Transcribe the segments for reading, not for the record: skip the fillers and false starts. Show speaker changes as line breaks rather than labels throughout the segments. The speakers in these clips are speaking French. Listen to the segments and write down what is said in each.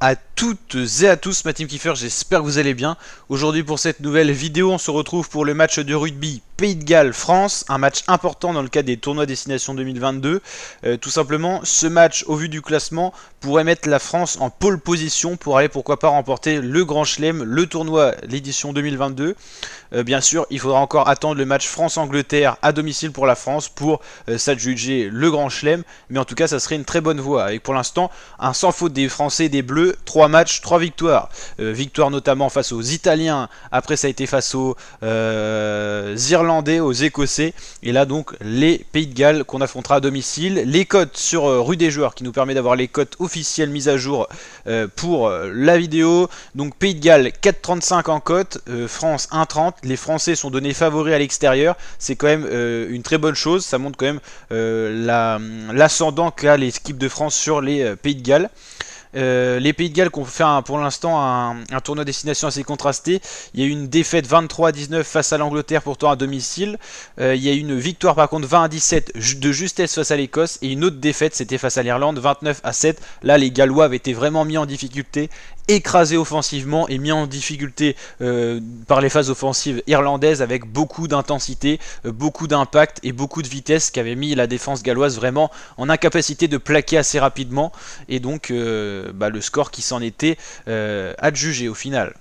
à toutes et à tous, ma team Kiefer, j'espère que vous allez bien. Aujourd'hui pour cette nouvelle vidéo, on se retrouve pour le match de rugby Pays de Galles-France, un match important dans le cadre des tournois Destination 2022. Tout simplement, ce match, au vu du classement, pourrait mettre la France en pole position pour aller pourquoi pas remporter le Grand Chelem, le tournoi, l'édition 2022. Bien sûr, il faudra encore attendre le match France-Angleterre à domicile pour la France pour s'adjuger le Grand Chelem, mais en tout cas ça serait une très bonne voie, avec pour l'instant un sans faute des Français et des Bleus, 3 matchs, 3 victoires. Victoire notamment face aux Italiens, après ça a été face aux Irlandais, aux Écossais, et là donc les Pays de Galles qu'on affrontera à domicile. Les cotes sur rue des joueurs qui nous permet d'avoir les cotes officielles mises à jour pour la vidéo. Donc Pays de Galles 4,35 en cote, France 1,30. Les Français sont donnés favoris à l'extérieur, c'est quand même une très bonne chose, ça montre quand même l'ascendant qu'a l'équipe de France sur les Pays de Galles. Les Pays de Galles qui ont fait pour l'instant un tournoi destination assez contrasté. Il y a eu une défaite 23-19 face à l'Angleterre, pourtant à domicile. Il y a eu une victoire par contre 20-17 de justesse face à l'Écosse, et une autre défaite, c'était face à l'Irlande 29-7. Là les Gallois avaient été vraiment mis en difficulté, écrasés offensivement et mis en difficulté par les phases offensives irlandaises, avec beaucoup d'intensité, beaucoup d'impact et beaucoup de vitesse, qui avait mis la défense galloise vraiment en incapacité de plaquer assez rapidement, et donc le score qui s'en était adjugé au final.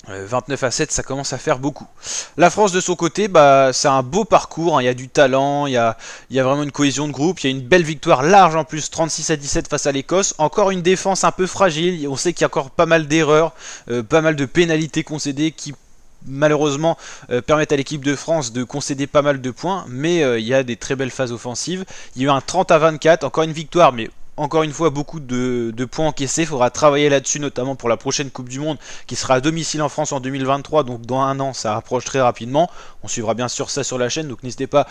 29-7, ça commence à faire beaucoup. La France de son côté, c'est un beau parcours, hein. Il y a du talent, il y a vraiment une cohésion de groupe, il y a une belle victoire large en plus, 36-17 face à l'Écosse. Encore une défense un peu fragile, on sait qu'il y a encore pas mal d'erreurs, pas mal de pénalités concédées qui malheureusement permettent à l'équipe de France de concéder pas mal de points, mais il y a des très belles phases offensives. Il y a eu un 30-24, encore une victoire, mais encore une fois beaucoup de points encaissés. Il faudra travailler là-dessus, notamment pour la prochaine Coupe du Monde qui sera à domicile en France en 2023, donc dans un an ça approche très rapidement. On suivra bien sûr ça sur la chaîne, donc n'hésitez pas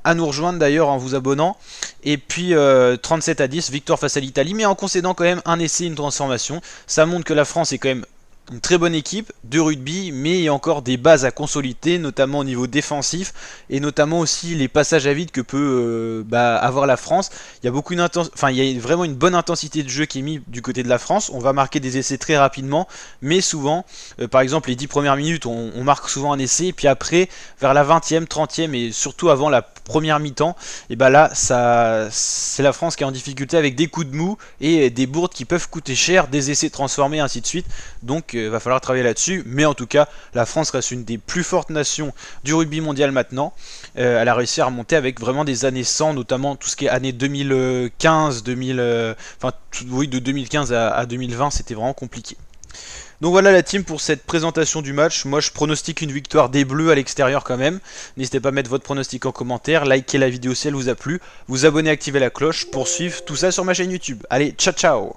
à nous rejoindre d'ailleurs en vous abonnant. Et puis 37-10, victoire face à l'Italie, mais en concédant quand même un essai, une transformation. Ça montre que la France est quand même une très bonne équipe de rugby, mais il y a encore des bases à consolider, notamment au niveau défensif, et notamment aussi les passages à vide que peut avoir la France. Il y a il y a vraiment une bonne intensité de jeu qui est mise du côté de la France. On va marquer des essais très rapidement, mais souvent, par exemple les 10 premières minutes, on marque souvent un essai, et puis après, vers la 20e, 30e, et surtout avant la première mi-temps, et là, c'est la France qui est en difficulté avec des coups de mou et des bourdes qui peuvent coûter cher, des essais transformés, ainsi de suite. Donc va falloir travailler là-dessus, mais en tout cas la France reste une des plus fortes nations du rugby mondial maintenant. Elle a réussi à remonter avec vraiment des années 100, notamment tout ce qui est années 2015, oui, de 2015 à 2020, c'était vraiment compliqué. Donc voilà la team pour cette présentation du match. Moi je pronostique une victoire des Bleus à l'extérieur quand même. N'hésitez pas à mettre votre pronostic en commentaire, likez la vidéo si elle vous a plu, vous abonner, activer la cloche pour suivre tout ça sur ma chaîne YouTube. Allez, ciao ciao.